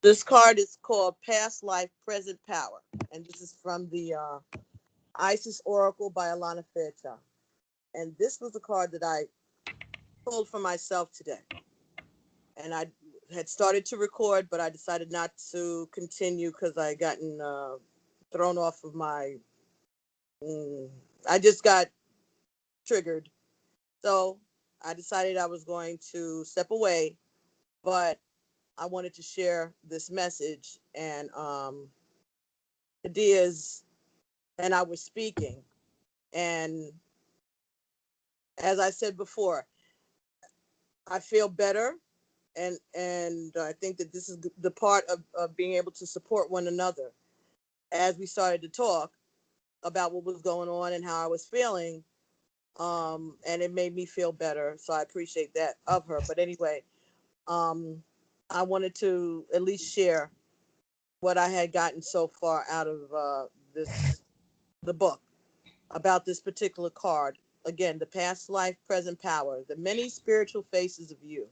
This card is called Past Life, Present Power. And this is from the Isis Oracle by Alana Fairchild. And this was the card that I pulled for myself today. And I had started to record, but I decided not to continue because I gotten thrown off of my. I just got triggered. So I decided I was going to step away, but I wanted to share this message. And ideas and I was speaking. And as I said before, I feel better. And I think that this is the part of being able to support one another. As we started to talk about what was going on and how I was feeling, and it made me feel better. So I appreciate that of her. But anyway, um, I wanted to at least share what I had gotten so far out of this the book about this particular card. Again, the past life, present power, the many spiritual faces of you.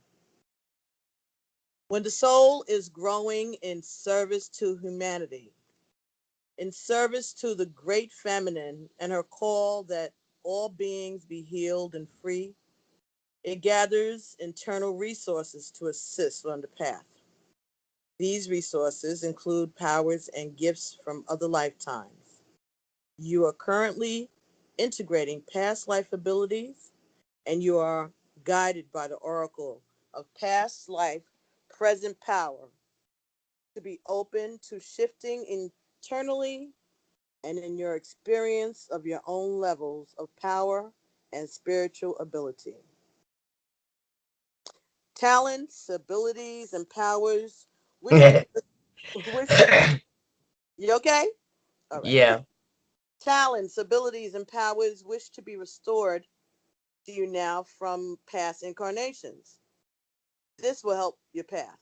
When the soul is growing in service to humanity, in service to the great feminine and her call that all beings be healed and free, it gathers internal resources to assist on the path. These resources include powers and gifts from other lifetimes. You are currently integrating past life abilities, and you are guided by the oracle of past life, present power to be open to shifting internally and in your experience of your own levels of power and spiritual ability. Talents, abilities, and powers wish to be wish to you okay? All right. Yeah. Talents, abilities, and powers wish to be restored to you now from past incarnations. This will help your path.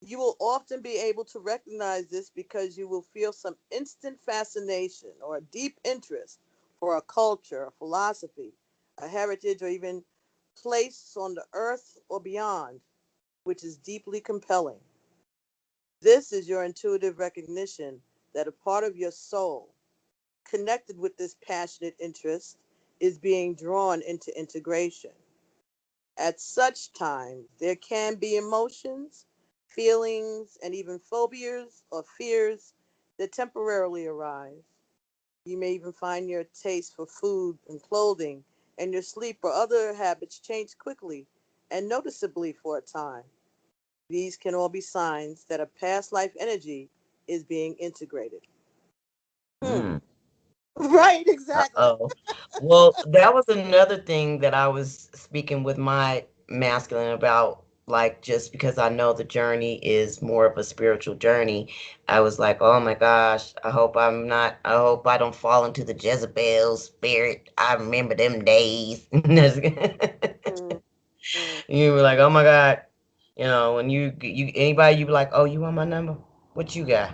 You will often be able to recognize this because you will feel some instant fascination or a deep interest for a culture, a philosophy, a heritage, or even place on the earth or beyond, which is deeply compelling. This is your intuitive recognition that a part of your soul, connected with this passionate interest, is being drawn into integration. At such time, there can be emotions, feelings, and even phobias or fears that temporarily arise. You may even find your taste for food and clothing and your sleep or other habits change quickly and noticeably for a time. These can all be signs that a past life energy is being integrated. Hmm. Mm. Right, exactly. Uh-oh. Well, that was another thing that I was speaking with my masculine about. Like, just because I know the journey is more of a spiritual journey, I was like, oh my gosh, I hope I don't fall into the Jezebel spirit. I remember them days. Mm, mm, You were like, oh my God. When anybody, you be like, oh, you want my number? What you got?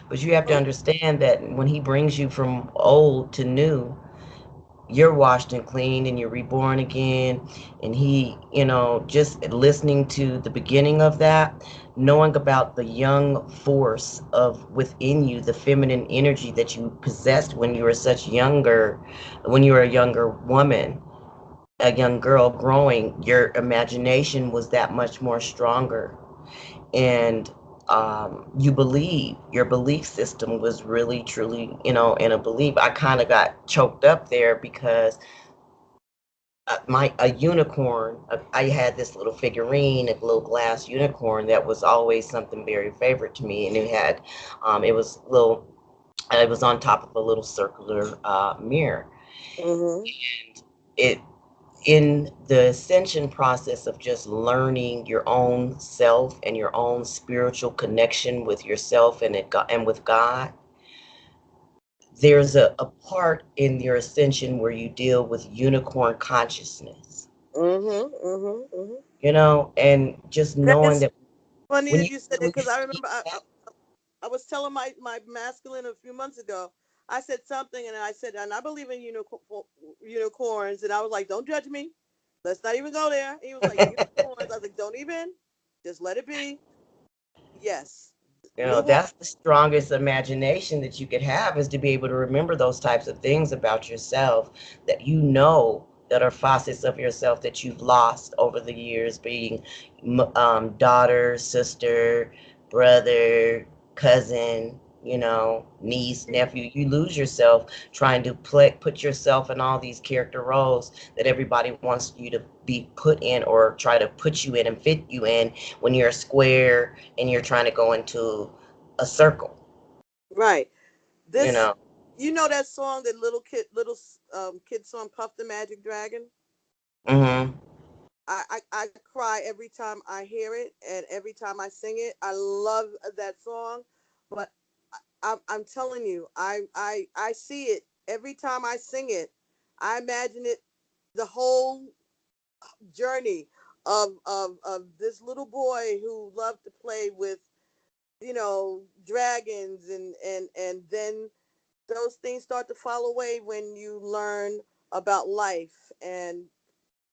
But you have to mm. understand that when he brings you from old to new, you're washed and clean and you're reborn again. And he, just listening to the beginning of that, knowing about the young force of within you, the feminine energy that you possessed when you were a younger woman, a young girl growing, your imagination was that much more stronger. And your belief system was really truly, in a belief. I kind of got choked up there because my a unicorn. I had this little figurine, a little glass unicorn that was always something very favorite to me, and it was on top of a little circular mirror. Mm-hmm. It in the ascension process of just learning your own self and your own spiritual connection with yourself and with God, there's a part in your ascension where you deal with unicorn consciousness, Mm-hmm. Mm-hmm. Mm-hmm. and just That knowing is that funny when that you you said that really because I see remember that. I was telling my masculine a few months ago. I said something and I said, and I believe in unicorns, and I was like, don't judge me. Let's not even go there. He was like, unicorns. I was like, don't even. Just let it be. Yes. You know, Newborn. that's the strongest imagination that you could have, is to be able to remember those types of things about yourself that you know that are facets of yourself that you've lost over the years, being daughter, sister, brother, cousin, you know, niece, nephew. You lose yourself trying to put yourself in all these character roles that everybody wants you to be put in, or try to put you in and fit you in, when you're a square and you're trying to go into a circle, Right. you This, know. you know that song, that little kid song, Puff the Magic Dragon? Hmm. I cry every time I hear it and every time I sing it. I love that song, but I'm telling you, I see it every time I sing it. I imagine it, the whole journey of this little boy who loved to play with, dragons, and then those things start to fall away when you learn about life. And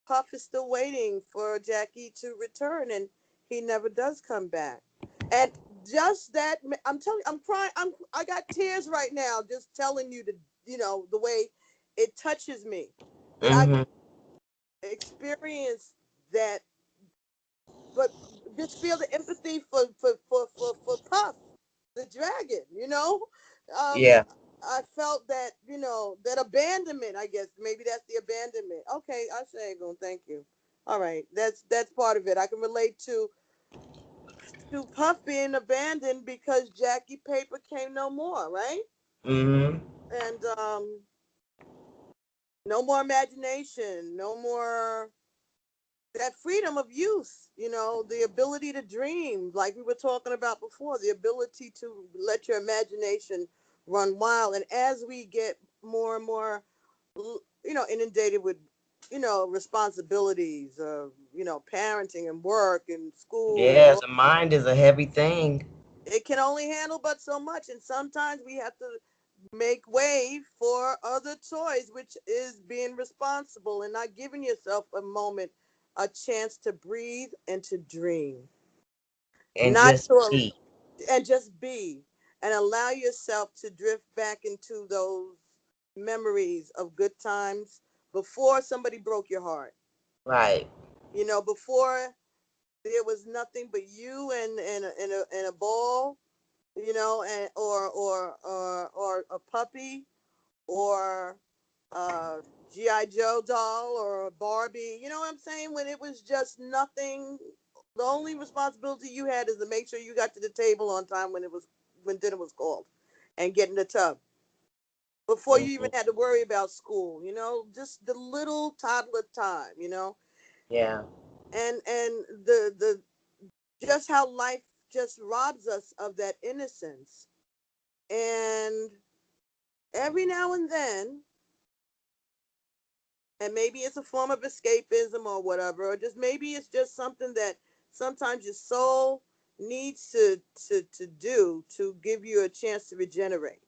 Puff is still waiting for Jackie to return, and he never does come back. And just that, I'm telling you, I'm crying. I got tears right now just telling you the way it touches me, that I Hmm. experienced that, but just feel the empathy for Puff, the dragon. Um, Yeah. I felt that, that abandonment. I guess maybe that's the abandonment. Okay, I say, go, thank you. All right, that's part of it. I can relate to Puff being abandoned because Jackie Paper came no more, right? Hmm. And no more imagination, no more that freedom of youth, the ability to dream, like we were talking about before, the ability to let your imagination run wild. And as we get more and more, inundated with, responsibilities of, parenting and work and school and Yeah, all, the mind is a heavy thing. it can only handle but so much. And sometimes we have to make way for other choice, which is being responsible and not giving yourself a moment, a chance to breathe and to dream, And not just to, be. and just be, and allow yourself to drift back into those memories of good times before somebody broke your heart, Right. before there was nothing but you and a ball, and or a puppy, or a GI Joe doll, or a Barbie. You know what I'm saying? When it was just nothing, the only responsibility you had is to make sure you got to the table on time when dinner was called, and get in the tub before you even Hmm. had to worry about school. Just the little toddler time. Yeah. And the just how life just robs us of that innocence. And every now and then, and maybe it's a form of escapism or whatever, or just maybe it's just something that sometimes your soul needs to do to give you a chance to regenerate,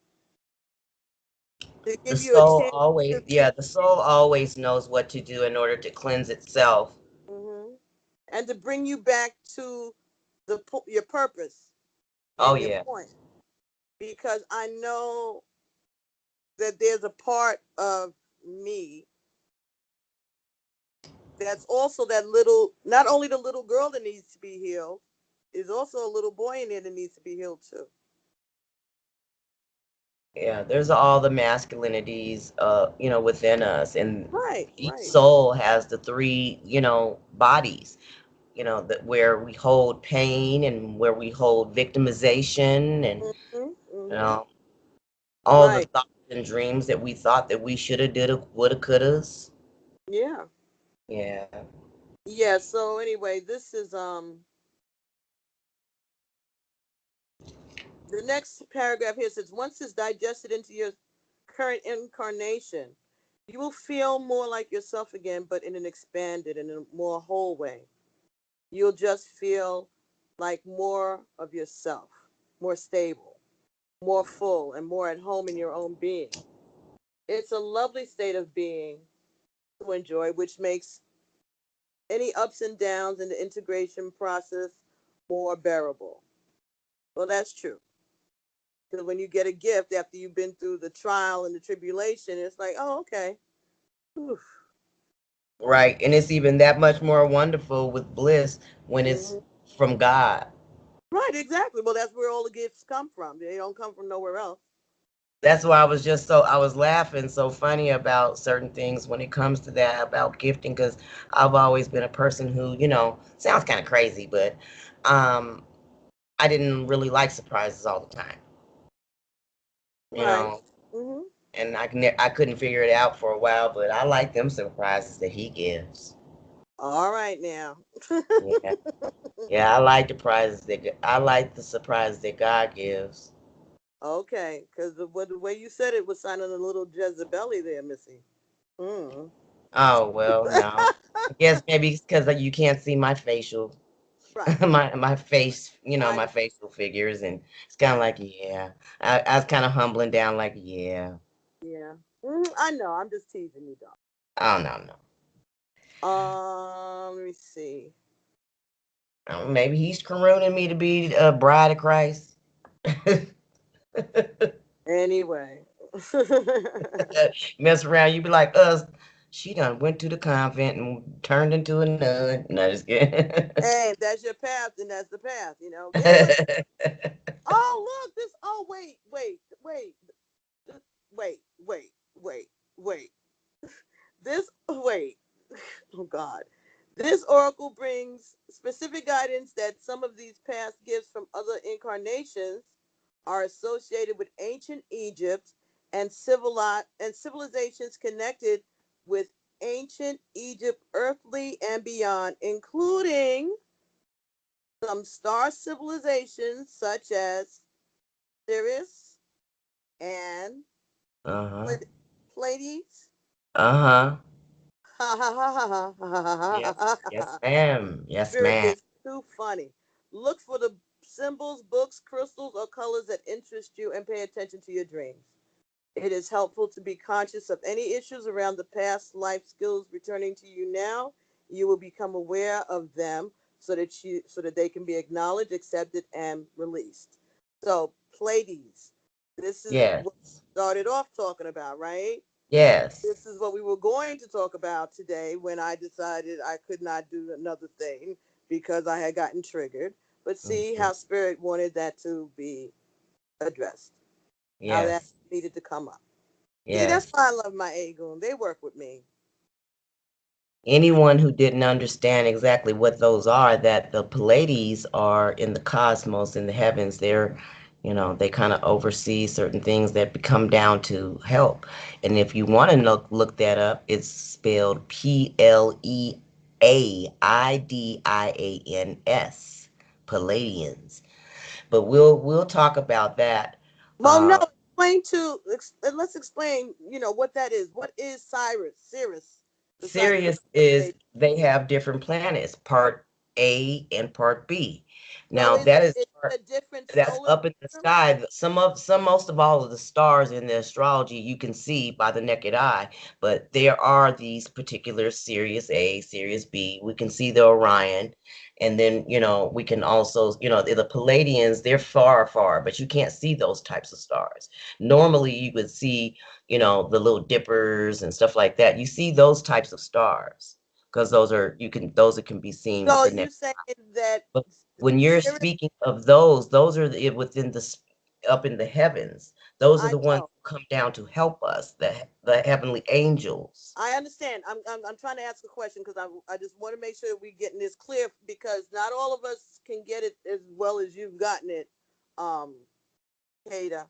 to The give you a soul chance always, to, yeah, the soul always knows what to do in order to cleanse itself. mhm, and to bring you back to your purpose Oh, and your yeah. point. Because I know that there's a part of me that's also that little, not only the little girl that needs to be healed, is also a little boy in there that needs to be healed too. Yeah, there's all the masculinities, within us, and Right, each right. soul has the three, bodies, that where we hold pain and where we hold victimization, and Mm-hmm, you mm-hmm. know all the Right. thoughts and dreams that we thought that we shoulda, didda, woulda, couldas. Yeah. Yeah. Yeah. So anyway, this is the next paragraph here says, once it's digested into your current incarnation, you will feel more like yourself again, but in an expanded and a more whole way. You'll just feel like more of yourself, more stable, more full, and more at home in your own being. It's a lovely state of being to enjoy, which makes any ups and downs in the integration process more bearable. Well, that's true. Because when you get a gift after you've been through the trial and the tribulation, it's like, oh, okay. Oof. Right. And it's even that much more wonderful with bliss when it's Hmm. from God. Right, exactly. Well, that's where all the gifts come from. They don't come from nowhere else. That's why I was laughing so funny about certain things when it comes to that about gifting, because I've always been a person who, sounds kind of crazy, but um, I didn't really like surprises all the time, you Right. know, Hmm. and I couldn't figure it out for a while, but I like them surprises that he gives. All right now. Yeah, yeah, I like I like the surprises that God gives. Okay, because the way you said it was sounding a little Jezebel there, Missy. Mm. Oh well, no, I guess maybe it's because you can't see my facial Right, my face, I my know. facial figures, and it's kind of I know. like, yeah. I was kind of humbling down, like, yeah. Yeah. I know. I'm just teasing you, dog. Oh no, no. Let me see. Maybe he's crooning me to be a bride of Christ. Anyway. Mess around, you be like us. She done went to the convent and turned into a nun. No, just kidding. Hey, if that's your path, then that's the path. Anyway. Oh, look, this. Oh, wait. Wait. Oh, God. This oracle brings specific guidance that some of these past gifts from other incarnations are associated with ancient Egypt and civilizations connected with ancient Egypt, earthly and beyond, including some star civilizations such as Sirius and Uh-huh. Pleiades. Uh-huh. Ha ha ha ha ha ha ha Yes. ha Yes, ha. ma'am. Yes, Spirit ma'am. is too funny. Look for the symbols, books, crystals, or colors that interest you and pay attention to your dreams. It is helpful to be conscious of any issues around the past life skills returning to you now. You will become aware of them so that they can be acknowledged, accepted, and released. So, Pleiades, this is Yes. what we started off talking about, right? This Yes. is what we were going to talk about today when I decided I could not do another thing because I had gotten triggered. But see Mhm. how spirit wanted that to be addressed, how that Yes. needed to come up. See, that's Yes. why I love my Aegon. They work with me. Anyone who didn't understand exactly what those are, that the Pleiades are in the cosmos, in the heavens, they kind of oversee certain things that come down to help. And if you want to look that up, it's spelled Pleiadians, Palladians. But we'll talk about that. Well, no, Uh, let's explain, what that is. What is Cirrus, besides the Sirius is they have different planets, part A and part B. so Now that is is part it a different that's solar up in the system? sky. Most of all of the stars in the astrology you can see by the naked eye, but there are these particular Sirius A, Sirius B. We can see the Orion, and then we can also the Palladians. They're far, far, but you can't see those types of stars. Normally, you would see the little dippers and stuff like that. You see those types of stars because those that can be seen with So the you naked. saying that But when you're Sirius? speaking of those are within up in the heavens. Those are I the ones know. who come down to help us, the heavenly angels. I understand. I'm trying to ask a question because I just want to make sure we're getting this clear because not all of us can get it as well as you've gotten it, um, Kata.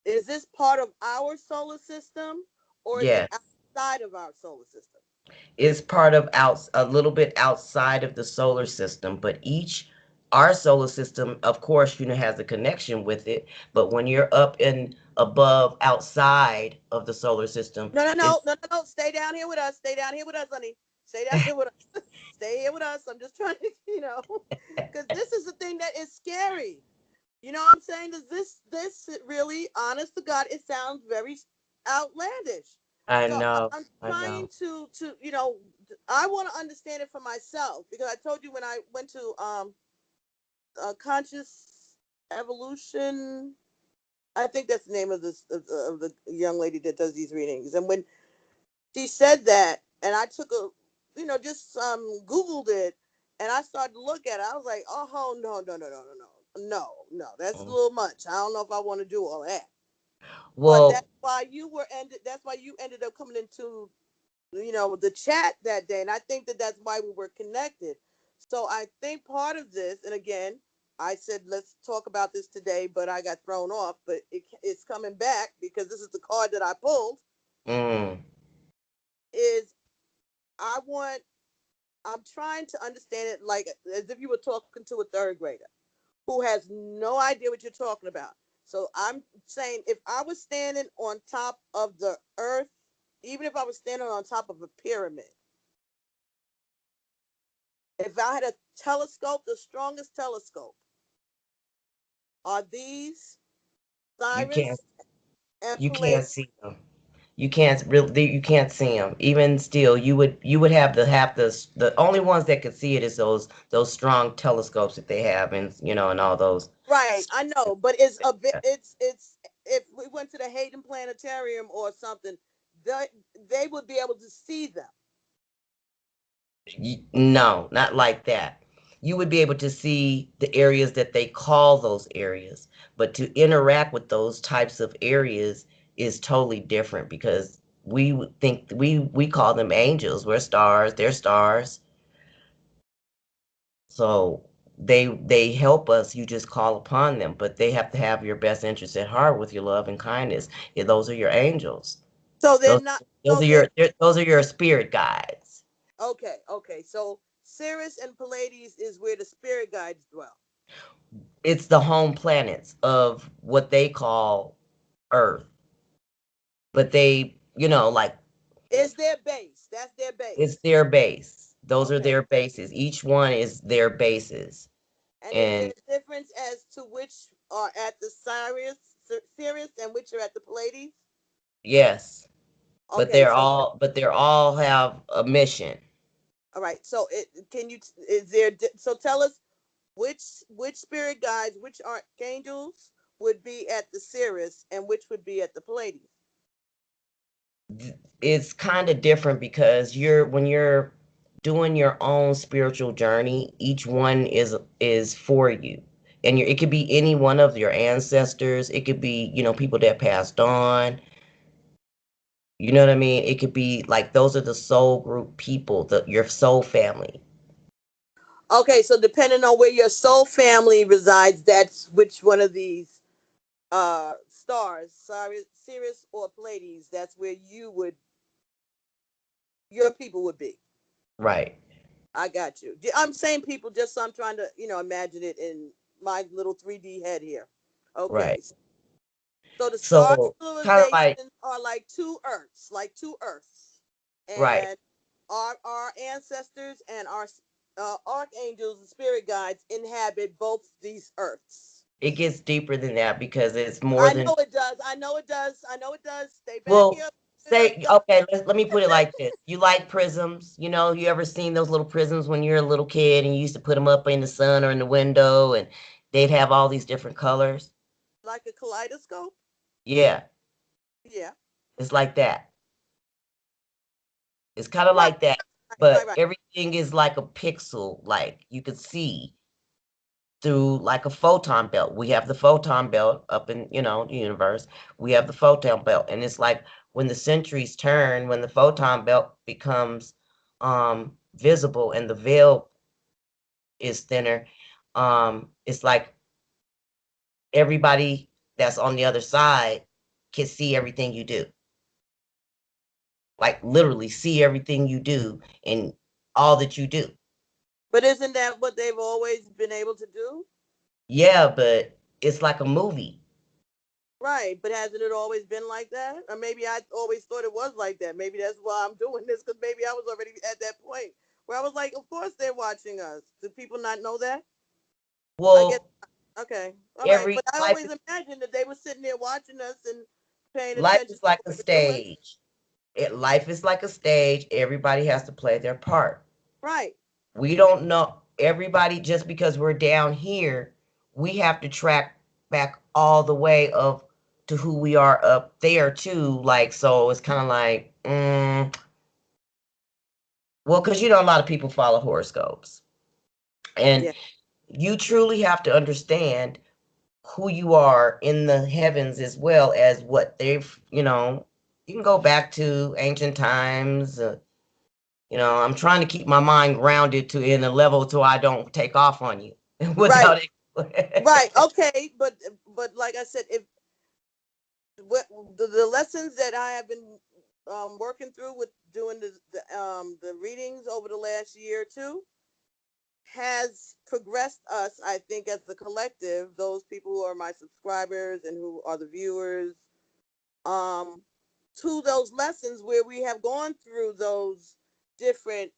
Is this part of our solar system or is it Yes, outside of our solar system? it's part of a little bit outside of the solar system, but our solar system, of course, has a connection with it. But when you're up and above outside of the solar system, No, no, no, it's no, no, no. Stay down here with us. Stay down here with us, honey. Stay down here with us. Stay here with us. I'm just trying to, because this is the thing that is scary. You know what I'm saying? Does this really, honest to God, it sounds very outlandish. I So know, I'm I trying know. to I want to understand it for myself because I told you when I went to conscious. Evolution. I think that's the name of this of the young lady that does these readings. And when she said that, and I took a, just Googled it, and I started to look at it. I was like, oh no, no, no, no, no, no, no, no, that's a Mm. little much. I don't know if I want to do all that. But that's Well, why you were ended. That's why you ended up coming into, the chat that day, and I think that that's why we were connected. So I think part of this, and again, I said let's talk about this today, but I got thrown off. But it's coming back because this is the card that I pulled. mm, Is I want I'm trying to understand it like as if you were talking to a third grader who has no idea what you're talking about. So I'm saying if I was standing on top of the earth, even if I was standing on top of a pyramid, if I had a telescope, the strongest telescope, are these you can't Cyrus and you can't Pleiades? see them. You can't see them. Even still, you would have the only ones that could see it is those strong telescopes that they have, and all those. Right, I know, but it's a bit. It's if we went to the Hayden Planetarium or something, they they would be able to see them. No, not like that. You would be able to see the areas that they call those areas, but to interact with those types of areas is totally different because we would think we call them angels. We're stars, they're stars. So they help us. You just call upon them, but they have to have your best interest at heart with your love and kindness. Yeah, those are your angels. So they're Those not. those So are they're your spirit guides. okay. Okay. So Sirius and Pleiades is where the spirit guides dwell. It's the home planets of what they call Earth. But like Is their base. That's their it's base. their base. Those are Okay. their bases. Each one is their bases. And is there And a difference as to which are at the Sirius and which are at the Pleiades? yes, but Okay. they're So all but they're all have a mission. all right. So is there so tell us which spirit guides, which archangels would be at the Sirius and which would be at the Pleiades. It's kind of different because when you're doing your own spiritual journey, each one is for you. And it could be any one of your ancestors. It could be, people that passed on. You know what I mean? It could be like those are the soul group people, your soul family. Okay, so depending on where your soul family resides, that's which one of these stars, Sirius or Pleiades, that's where your people would be. Right. I got you. I'm saying people just so I'm trying to, imagine it in my little 3D head here. Okay. Right. So the star So kind of like civilizations are like two Earths. right. And our ancestors and our archangels and spirit guides inhabit both these Earths. It gets deeper than that because it's more I than know it does. I know it does. I know it does. Stay back well, here. say okay, let me put it like this. You like prisms, you ever seen those little prisms when you're a little kid and you used to put them up in the sun or in the window and they'd have all these different colors? Like a kaleidoscope. Yeah, Yeah. it's like that. It's kind of Right. like that, Right. Right. but Right. everything is like a pixel, like you could see through like a photon belt. We have the photon belt up in, the universe. We have the photon belt. And it's like when the centuries turn, when the photon belt becomes visible and the veil is thinner, it's like everybody that's on the other side can see everything you do. Like literally see everything you do and all that you do. But isn't that what they've always been able to do? Yeah, but it's like a movie. Right, but hasn't it always been like that? Or maybe I always thought it was like that. Maybe that's why I'm doing this because maybe I was already at that point where I was like, of course they're watching us. Do people not know that? I guess, Well, okay, all right. every But I life always imagined that they were sitting there watching us and paying life attention is to like what a we were doing. stage. Life is like a stage. Everybody has to play their part. Right. We don't know everybody just because we're down here. We have to track back all the way of to who we are up there too. Like, so it's kind of like, well, because a lot of people follow horoscopes, and Yeah. you truly have to understand who you are in the heavens as well as what they've, you can go back to ancient times. I'm trying to keep my mind grounded to in a level so I don't take off on you Right. without it. Right. Okay. But like I said, if what the lessons that I have been working through with doing the readings over the last year or two has progressed us, I think, as the collective, those people who are my subscribers and who are the viewers, um, to those lessons where we have gone through those different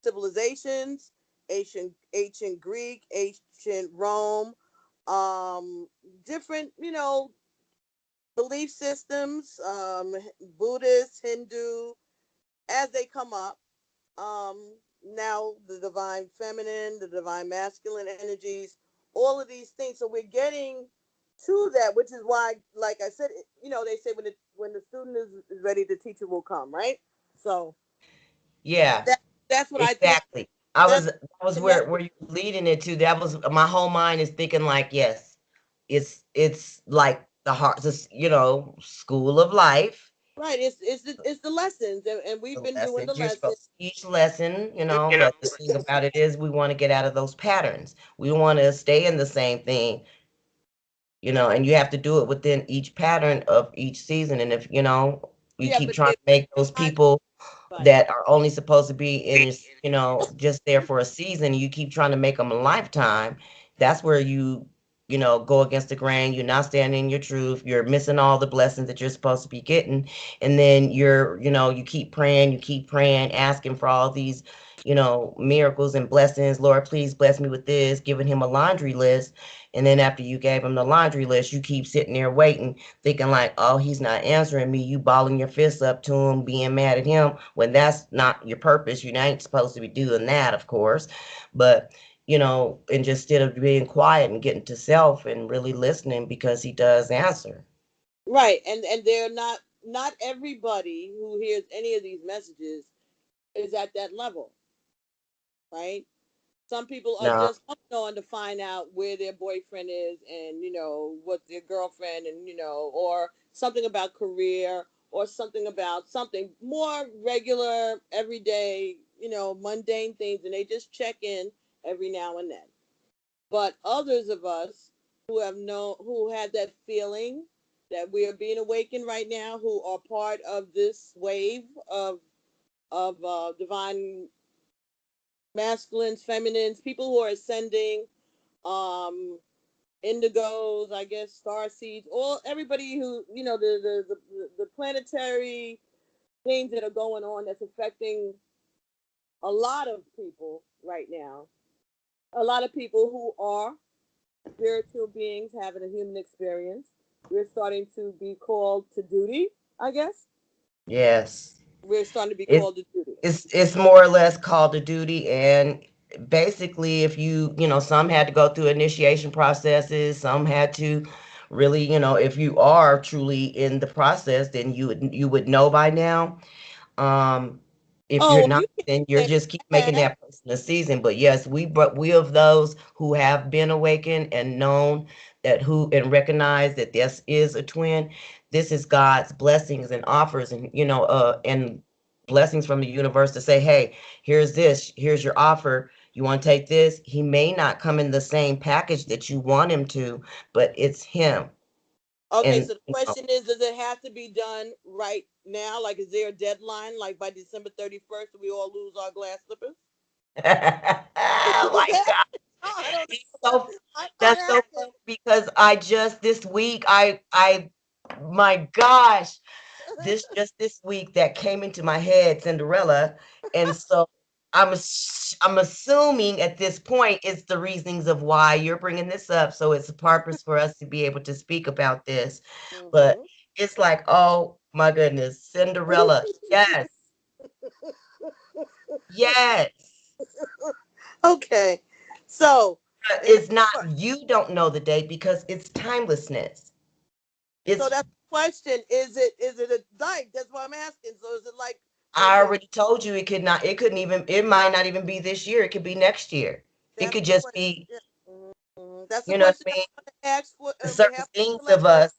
civilizations, ancient Greek, ancient Rome, um, different, belief systems, Buddhist, Hindu, as they come up. Now the divine feminine, the divine masculine energies, all of these things. So we're getting to that, which is why, like I said, they say when the student is ready, the teacher will come, right? So Yeah, that that's what I think. exactly. I was That's that was connect. where you were leading it to. That was my whole mind is thinking like, yes, it's like the heart, this, school of life. Right. It's the lessons, and we've The been doing the lessons you're lessons. supposed to each lesson, but the thing about it is we want to get out of those patterns. We want to stay in the same thing, and you have to do it within each pattern of each season. And if, you Yeah, keep but trying to make those I people right. that are only supposed to be in, just there for a season, you keep trying to make them a lifetime, that's where you go against the grain. You're not standing in your truth. You're missing all the blessings that you're supposed to be getting. And then you keep praying, asking for all these, miracles and blessings. Lord, please bless me with this, giving him a laundry list. And then after you gave him the laundry list, you keep sitting there waiting, thinking like, oh, he's not answering me. You balling your fists up to him, being mad at him, when that's not your purpose. You ain't supposed to be doing that, of course. But, and just instead of being quiet and getting to self and really listening, because he does answer. Right, and they're not everybody who hears any of these messages is at that level, right? Some people are No, just coming on to find out where their boyfriend is, and what their girlfriend, and or something about career, or something about something more regular, everyday, mundane things, and they just check in every now and then. But others of us who had that feeling that we are being awakened right now, who are part of this wave of divine masculines, feminines, people who are ascending, um, indigos, I guess, star seeds, all everybody who the planetary things that are going on that's affecting a lot of people right now. A lot of people who are spiritual beings having a human experience. We're starting to be called to duty, I guess. yes. We're starting to be It's called to duty. it's more or less called to duty. And basically, if some had to go through initiation processes, some had to really, if you are truly in the process, then you would know by now. Um, if you're Oh, not, you can then you're say just keep making that. that person a season. But yes, we of those who have been awakened and known that who and recognize that this is a twin. This is God's blessings and offers, and and blessings from the universe to say, hey, here's this, here's your offer. You want to take this? He may not come in the same package that you want him to, but it's him. Okay, And so the question is, does it have to be done right now? Like, is there a deadline? Like by December 31st, we all lose our glass slippers? oh my God. I don't It's know. so I'm that's so asking. funny because I just this week I my gosh, this week that came into my head, Cinderella. And so I'm assuming at this point it's the reasonings of why you're bringing this up, so it's a purpose for us to be able to speak about this. But Mhm. it's like, oh my goodness, Cinderella. Yes. Yes. Okay, so. It's not, you don't know the date because it's timelessness. So It's, that's the question. Is it a like? That's what I'm asking. So is it like? I already told you it could not, it couldn't even, it might not even be this year. It could be next year. It That's could the just question. be, Yeah. Mhm. That's the you know what question I I mean? want to ask for on Certain behalf of the things of collective. us,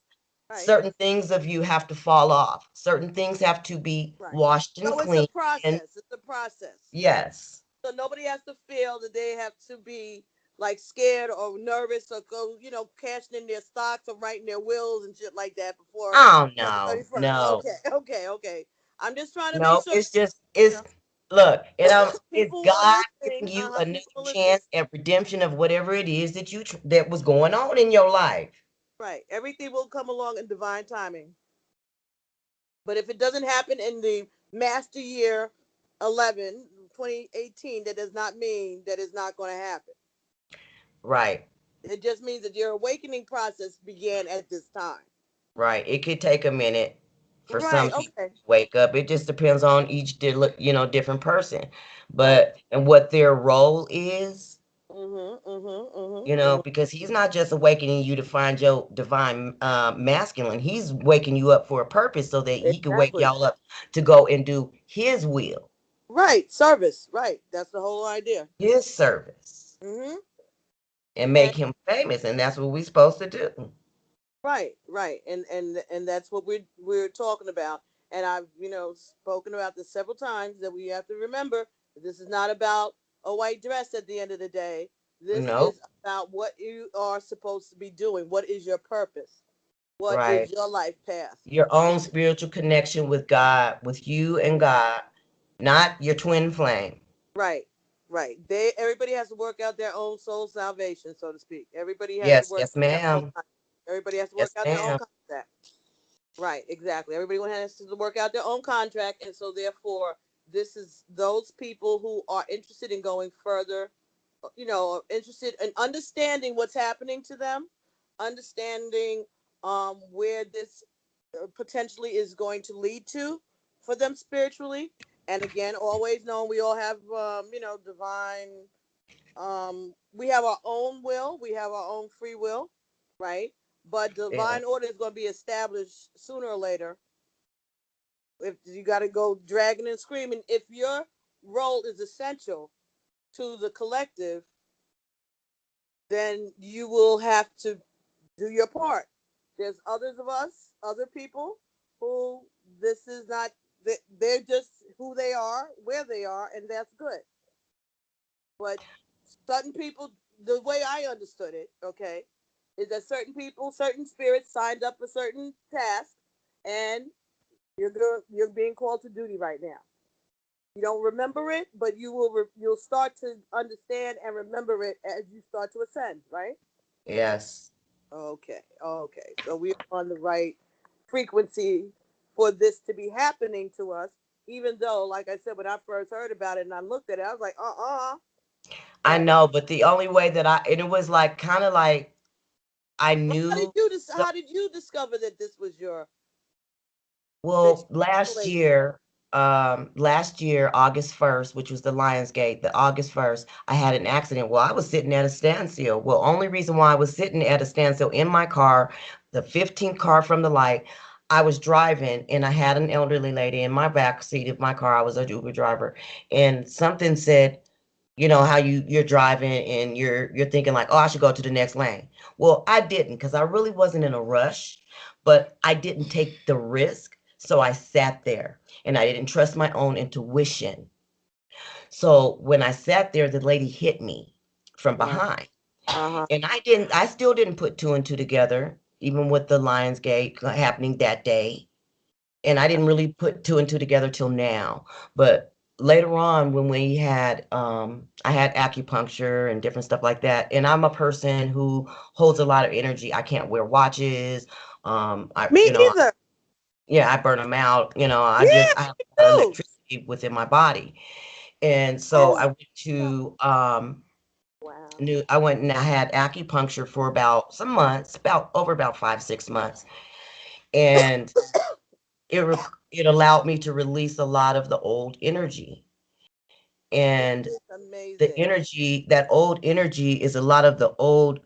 Right. certain things of you have to fall off. Certain things have to be Right. washed and So it's a clean. And process. It's a process. yes, So nobody has to feel that they have to be like scared or nervous or go, cashing in their stocks or writing their wills and shit like that before oh December no, 31st. no, Okay, okay, okay. I'm just trying to make no. sure, It's just, you it's, know, look, and it's people who are God listening, giving you a new people are listening. chance at redemption of whatever it is that that was going on in your life. Right. Everything will come along in divine timing. But if it doesn't happen in the master year 11, 2018, that does not mean that it's not going to happen. Right. It just means that your awakening process began at this time. Right. It could take a minute for Right. some people Okay. to wake up. It just depends on each, different person. Right. But, and what their role is, Mm-hmm. because he's not just awakening you to find your divine masculine. He's waking you up for a purpose so that he can wake Exactly. y'all up to go and do his will, Right. Service. Right. That's the whole idea. his service, Mm-hmm. and And make him famous. And that's what we're supposed to do. right, right. And that's what we're talking about. And I've, spoken about this several times that we have to remember that this is not about a white dress at the end of the day. This Nope. is about what you are supposed to be doing. What is your purpose? What Right. is your life path? Your own spiritual connection with God, with you and God, not your twin flame. Right, right. Everybody has to work out their own soul salvation, so to speak. Everybody has to Yes, work yes, out their own. ma'am. Everybody has to work Yes, out their own ma'am. contract. Right, exactly. Everybody has to work out their own contract, and so therefore, this is those people who are interested in going further, interested in understanding what's happening to them, understanding where this potentially is going to lead to for them spiritually. And again, always knowing we all have, divine. We have our own will. We have our own free will, right? But divine Yes. order is going to be established sooner or later. If you got to go dragging and screaming, if your role is essential to the collective, then you will have to do your part. There's others of us, other people who this is not, they're just who they are, where they are, and that's good. But certain people, the way I understood it, okay, is that certain people, certain spirits signed up for certain tasks, and you're being called to duty right now. You don't remember it, but you'll start to understand and remember it as you start to ascend, right? Yes. Okay, okay. So we're on the right frequency for this to be happening to us, even though, like I said, when I first heard about it and I looked at it, I was like, I but know, but the only way that and it was like kind of like I knew. how did you discover that this was that Well, you last year, August 1st, which was the Lionsgate, the August 1st, I had an accident. Well, I was sitting at a standstill. Well, only reason why I was sitting at a standstill in my car, the 15th car from the light, I was driving and I had an elderly lady in my back seat of my car. I was a Uber driver, and something said, how you're driving and you're thinking like, oh, I should go to the next lane. Well, I didn't because I really wasn't in a rush, but I didn't take the risk. So I sat there and I didn't trust my own intuition. So when I sat there, the lady hit me from uh behind. huh. And I still didn't put two and two together, even with the Lionsgate happening that day. And I didn't really put two and two together till now. But later on, when I had acupuncture and different stuff like that. And I'm a person who holds a lot of energy. I can't wear watches. Me either. Yeah, I burn them out. I Yeah, have me a lot of too. electricity within my body. And so Yes. I went to Wow. I went and I had acupuncture for about some months, about 5, 6 months. And it allowed me to release a lot of the old energy. And It's the amazing. energy, that old energy, is a lot of the old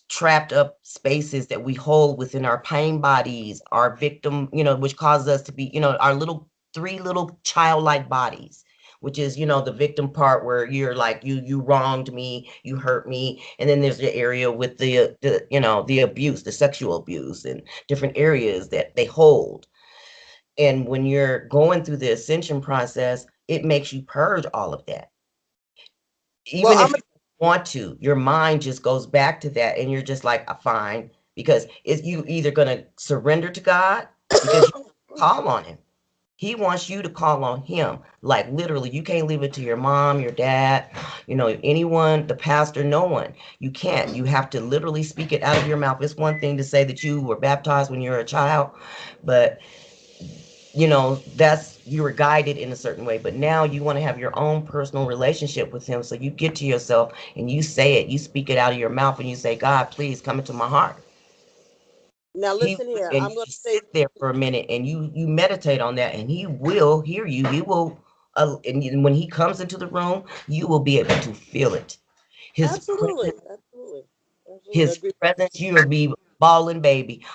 trapped up spaces that we hold within our pain bodies, our victim, which causes us to be, our little three little childlike bodies, which is, the victim part where you're like, you wronged me, you hurt me. And then there's the area with the abuse, the sexual abuse, and different areas that they hold. And when you're going through the ascension process, it makes you purge all of that. Well, Even if you want to, your mind just goes back to that, and you're just like, fine, because it's you either gonna surrender to God, because you call on him. He wants you to call on him. Like literally, you can't leave it to your mom, your dad, anyone, the pastor, no one. You can't. You have to literally speak it out of your mouth. It's one thing to say that you were baptized when you were a child, but that's, you were guided in a certain way, but now you want to have your own personal relationship with him. So you get to yourself and you say it, you speak it out of your mouth, and you say, God, please come into my heart. now He listen here. And I'm you going to just say, sit there for a minute and you meditate on that, and he will hear you. He will, when he comes into the room, you will be able to feel it. His absolutely, presence, absolutely, absolutely. I his agree. presence, you'll be bawling baby.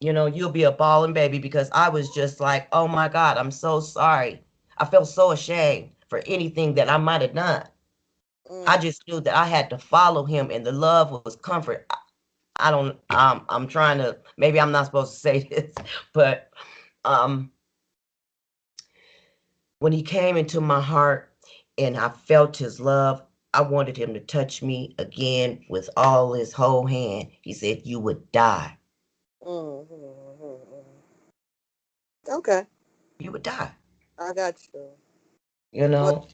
You'll be a bawling baby, because I was just like, oh my God, I'm so sorry. I felt so ashamed for anything that I might have done. I Mm. just knew that I had to follow him, and the love was comfort. I don't, I'm trying to, maybe I'm not supposed to say this, but um, when he came into my heart and I felt his love, I wanted him to touch me again with all his whole hand. He said, you would die. Mm, mm, mm, mm. Okay, You would die, I got you. you Well, know?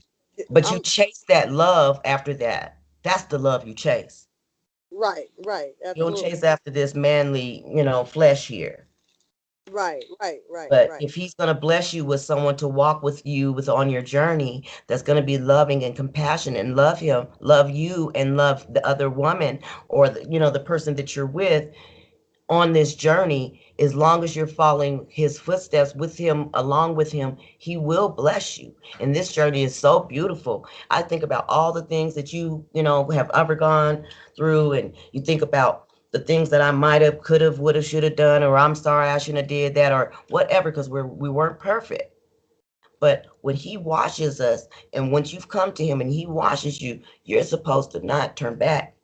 But you I'm chase that love after that. That's the love you chase. right, right, You don't absolutely. chase after this manly, flesh here. Right, right, right, But right. if he's going to bless you with someone to walk with you with on your journey, that's going to be loving and compassionate and love him, love you, and love the other woman, or the person that you're with on this journey, as long as you're following his footsteps with him, along with him, he will bless you. And this journey is so beautiful. I think about all the things that have undergone through, and you think about the things that I might have, could have, would have, should have done, or I'm sorry I shouldn't have did that, or whatever, because we weren't perfect. But when he washes us, and once you've come to him and he washes you, you're supposed to not turn back.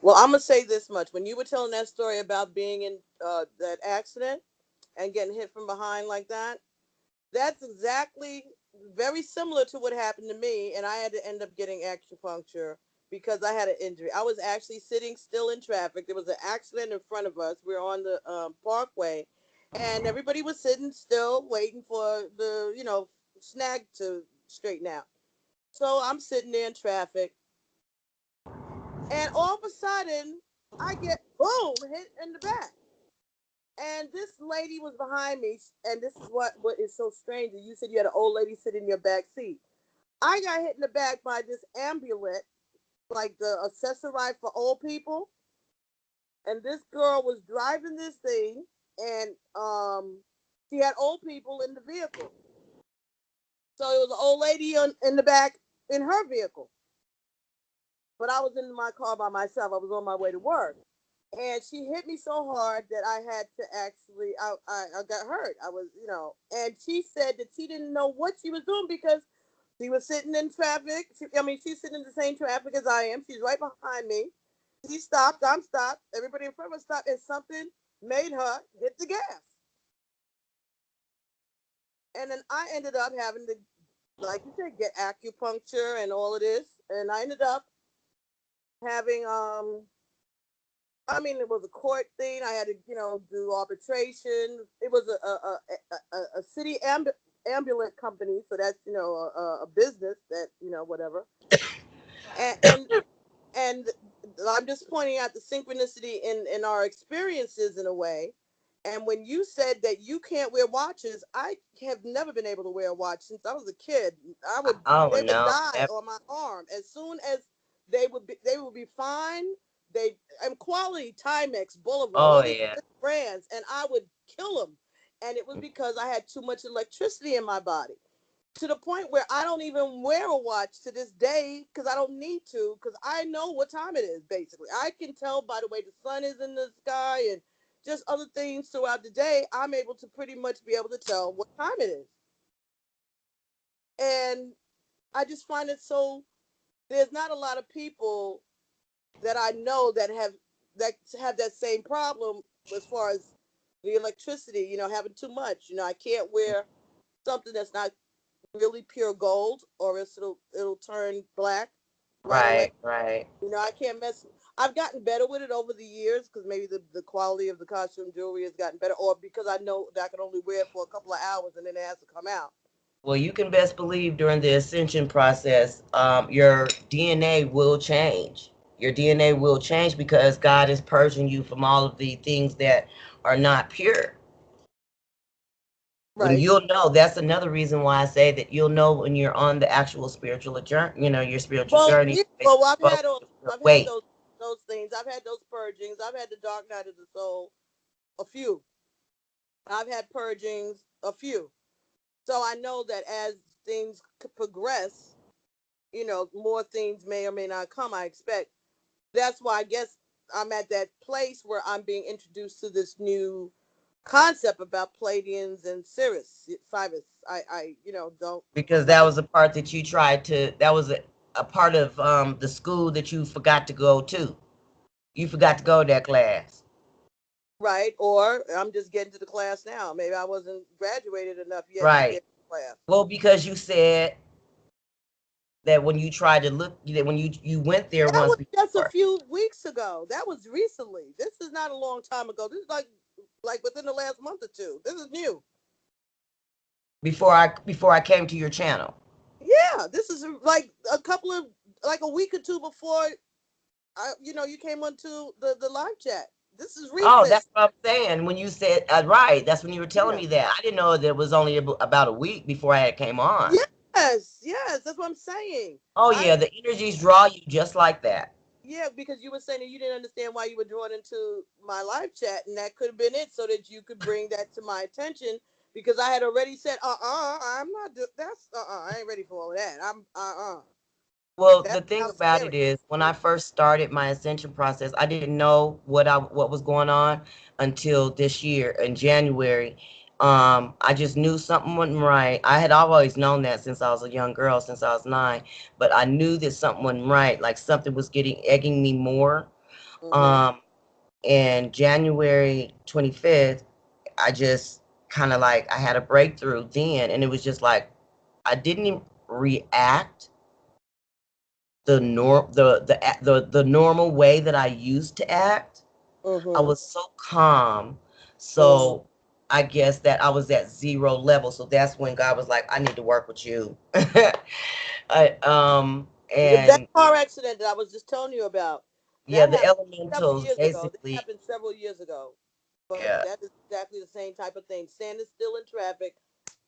Well, I'm gonna say this much: when you were telling that story about being in that accident and getting hit from behind like that, that's exactly very similar to what happened to me, and I had to end up getting acupuncture because I had an injury. I was actually sitting still in traffic. There was an accident in front of us. We were on the parkway, and everybody was sitting still waiting for the snag to straighten out. So I'm sitting there in traffic, and all of a sudden I get boom hit in the back. And this lady was behind me, and this is what is so strange. You said you had an old lady sitting in your back seat. I got hit in the back by this ambulance, like the accessoride for old people, and this girl was driving this thing, and she had old people in the vehicle. So it was an old lady in the back in her vehicle, but I was in my car by myself. I was on my way to work, and she hit me so hard that I had to actually I got hurt. I was and she said that she didn't know what she was doing because she was sitting in traffic. She's sitting in the same traffic as I am. She's right behind me. She stopped. I'm stopped. Everybody in front of us stopped, and something made her hit the gas. And then I ended up having to, like you said, get acupuncture and all of this. And I ended up having it was a court thing. I had to, do arbitration. It was a city ambulance company, so that's a business that whatever. And and I'm just pointing out the synchronicity in our experiences in a way. And when you said that you can't wear watches, I have never been able to wear a watch since I was a kid. Oh They would no. die on my arm as soon as they would be fine. They and quality Timex Boulevard, Oh all these yeah. good brands, and I would kill them. And it was because I had too much electricity in my body. to the point where I don't even wear a watch to this day because I don't need to, because I know what time it is. Basically, I can tell by the way the sun is in the sky and just other things throughout the day. I'm able to pretty much be able to tell what time it is, and I just find it so. There's not a lot of people that I know that have that same problem as far as the electricity. Having too much. I can't wear something that's not really pure gold, or else it'll turn black right away. Right, right. I can't mess. I've gotten better with it over the years because maybe the quality of the costume jewelry has gotten better, or because I know that I can only wear it for a couple of hours and then it has to come out. Well, you can best believe during the ascension process, your DNA will change. Your DNA will change because God is purging you from all of the things that are not pure. When Right. you'll know, that's another reason why I say that you'll know when you're on the actual spiritual journey, your spiritual Well, journey. yeah. It's Well, supposed to I've had wait. those things. I've had those purgings. I've had the dark night of the soul, a few. I've had purgings, a few. So I know that as things progress, more things may or may not come. I expect. That's why I guess I'm at that place where I'm being introduced to this new concept about Pleiadians and Sirius. I don't Because that like. was a part that you tried to, that was a part of the school that you forgot to go to. You forgot to go to that class. Right, or I'm just getting to the class now. Maybe I wasn't graduated enough yet to Right. get to the class. Well, because you said that when you tried to look, that when you went there That once was just a before, few weeks ago. That was recently. This is not a long time ago. This is like within the last month or two. This is new. before I came to your channel. Yeah, this is like like a week or two before you came onto the live chat. This is Oh, recent. that's what I'm saying. When you said right, that's when you were telling Yeah. me that. I didn't know that it was only about a week before I had came on. Yes, yes, that's what I'm saying. Oh I yeah, the energies draw you just like that. Yeah, because you were saying that you didn't understand why you were drawn into my live chat, and that could have been it, so that you could bring that to my attention. Because I had already said, I'm not. That's I ain't ready for all of that. I'm. Well, That the thing sounds about it scary. is, when I first started my ascension process, I didn't know what was going on until this year in January. I just knew something wasn't right. I had always known that since I was a young girl, since I was 9, but I knew that something wasn't right. Like something was getting egging me more. Mm-hmm. Um, and January 25th, I just kind of like I had a breakthrough then, and it was just like I didn't react the normal way that I used to act. I Mm-hmm. was so calm. Mm-hmm. So I guess that I was at 0 level. So that's when God was like, I need to work with you. That And car accident that I was just telling you about, yeah, that the happened several elementals years ago. That basically, happened several years ago. But yeah. that is exactly the same type of thing. Standing still in traffic,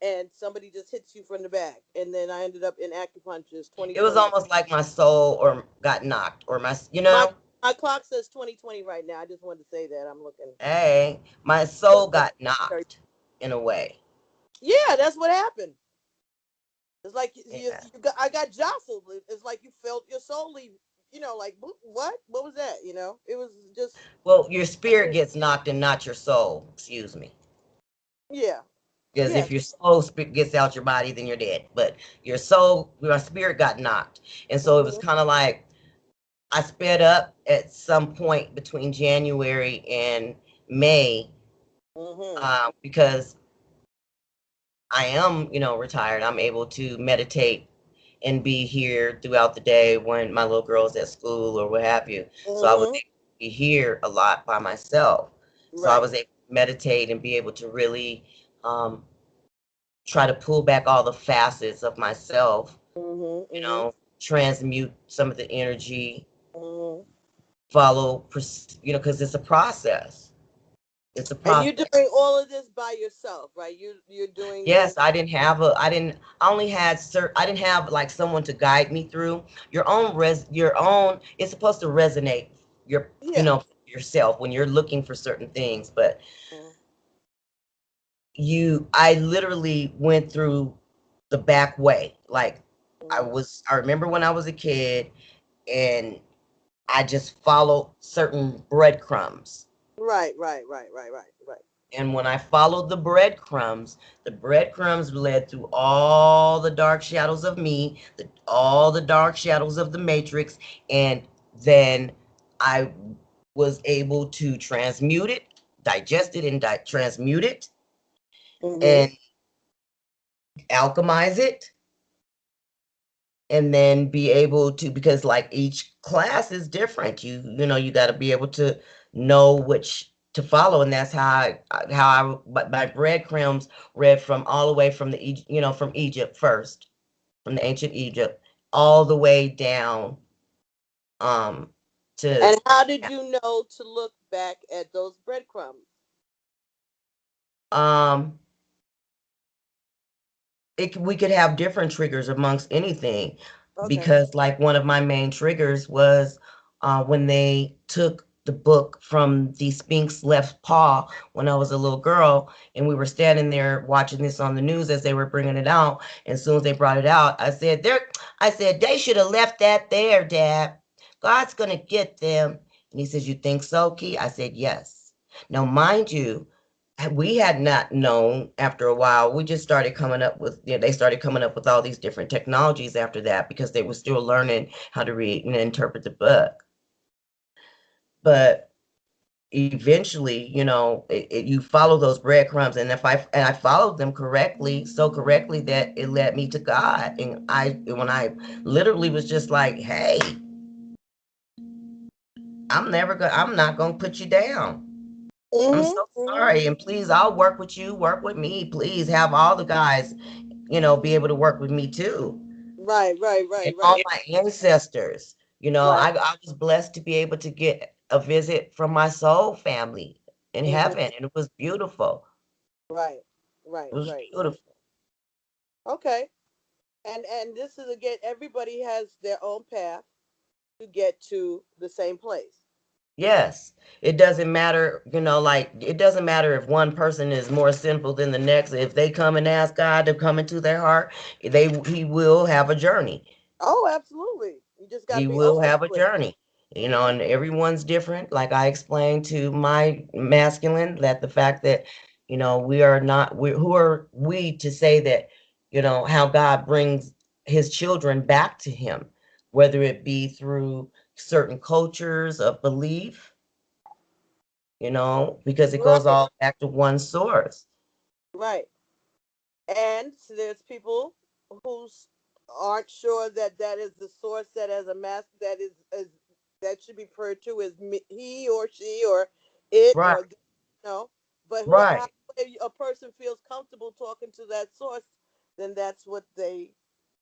and somebody just hits you from the back, and then I ended up in acupuncture's It was 2020. almost like my soul or got knocked or my, My my clock says 2020 right now. I just wanted to say that I'm looking. hey, my soul got knocked in a way. Yeah, that's what happened. It's like Yeah. I got jostled. It's like you felt your soul leave. Like what? What was that? It was just. Well, your I spirit think. gets knocked and not your soul. Excuse me. Yeah. Because Yeah. if your soul gets out your body, then you're dead. But your spirit got knocked. And so it was Mhm. kind of like I sped up at some point between January and May, Mhm. because I am, retired. I'm able to meditate and be here throughout the day when my little girl's at school or what have you. So I was Mhm. able to be here a lot by myself. So I Right. was able to meditate and be able to really um, try to pull back all the facets of myself, Mhm. Mhm. transmute some of the energy, Mhm. follow, because it's a process. It's a And you're process. doing all of this by yourself, right? You're doing Yes, this. I only had I didn't have like someone to guide me through your own, it's supposed to resonate Yeah. yourself when you're looking for certain things, but Mhm. I literally went through the back way. Like Mm-hmm. I remember when I was a kid and I just followed certain breadcrumbs. Right, right, right, right, right, right. And when I followed the breadcrumbs led through all the dark shadows of me, all the dark shadows of the matrix. And then I was able to transmute it, digest it, and transmute it Mm-hmm. and alchemize it. And then be able to, because like each class is different, you got to be able to know which to follow. And that's but my breadcrumbs read from all the way from from Egypt first, from the ancient Egypt, all the way down um to And how did you know to look back at those breadcrumbs? um we could have different triggers amongst anything, Okay. because like one of my main triggers was when they took the book from the Sphinx left paw when I was a little girl, and we were standing there watching this on the news as they were bringing it out. And as soon as they brought it out, I said they should have left that there, Dad. God's gonna get them. And he says, you think so, Key? I said, yes. Now mind you, we had not known. After a while, we just started coming up with, they started coming up with all these different technologies after that, because they were still learning how to read and interpret the book. But eventually, you follow those breadcrumbs, and I followed them correctly, so correctly that it led me to God. And when I literally was just like, hey, I'm not gonna put you down. I'm Mm-hmm. so Mm-hmm. sorry, and please, I'll work with you, work with me. Please have all the guys, be able to work with me too. Right, right, And right, all right, my ancestors, right. I was blessed to be able to get a visit from my soul family in Mm-hmm. heaven, and it was beautiful. Right, right, It was right, right. beautiful. Okay. And this is again, everybody has their own path to get to the same place. Yes. It doesn't matter, like it doesn't matter if one person is more sinful than the next. If they come and ask God to come into their heart, he will have a journey. Oh, absolutely. You just got to He be will open have a to it. journey, Mm-hmm. and everyone's different. Like I explained to my masculine, that the fact that, we are not, who are we to say that, how God brings his children back to him, whether it be through certain cultures of belief, because it goes Right, all back to one source. right. And so there's people who aren't sure that that is the source, that as a mass that is that should be referred to as he or she or it Right, or no. But how right. a person feels comfortable talking to that source, then that's what they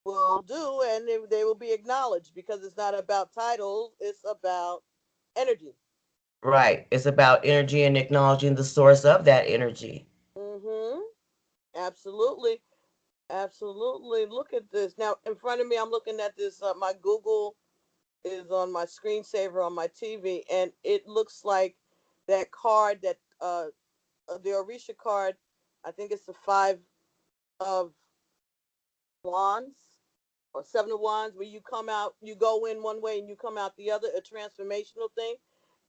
will do, and they will be acknowledged, because it's not about titles, it's about energy. Right. It's about energy and acknowledging the source of that energy. Mm-hmm. Absolutely. Absolutely. Look at this. Now, in front of me, I'm looking at this. My Google is on my screensaver on my TV, and it looks like that card, that the Orisha card. I think it's the five of wands or seven of wands, where you come out, you go in one way and you come out the other, a transformational thing.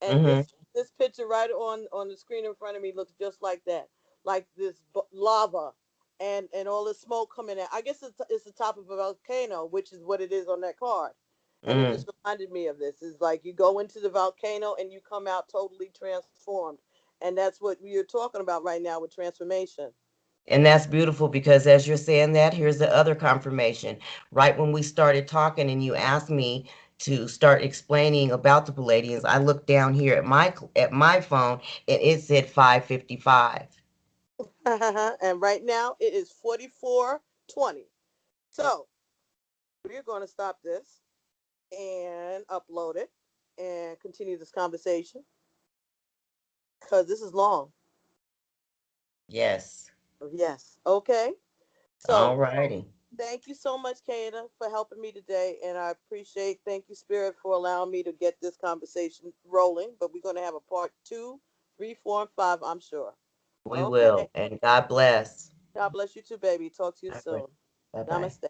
And Hmm. this picture right on the screen in front of me looks just like that, like this lava and all the smoke coming out. I guess it's the top of a volcano, which is what it is on that card. And it Mm. just reminded me of this. It's like you go into the volcano and you come out totally transformed. And that's what you're talking about right now with transformation. And that's beautiful, because as you're saying that, here's the other confirmation. Right when we started talking and you asked me to start explaining about the Palladians, I looked down here at my phone, and it said 5:55. And right now it is 44:20. So we're going to stop this and upload it and continue this conversation, because this is long. Yes. Yes. Okay. All So righty. thank you so much, Kada, for helping me today. And I appreciate, thank you, Spirit, for allowing me to get this conversation rolling. But we're going to have a part two, three, four, and five, I'm sure. We Okay. will. And God bless. God bless you too, baby. Talk to you All right. soon. Bye bye. Namaste.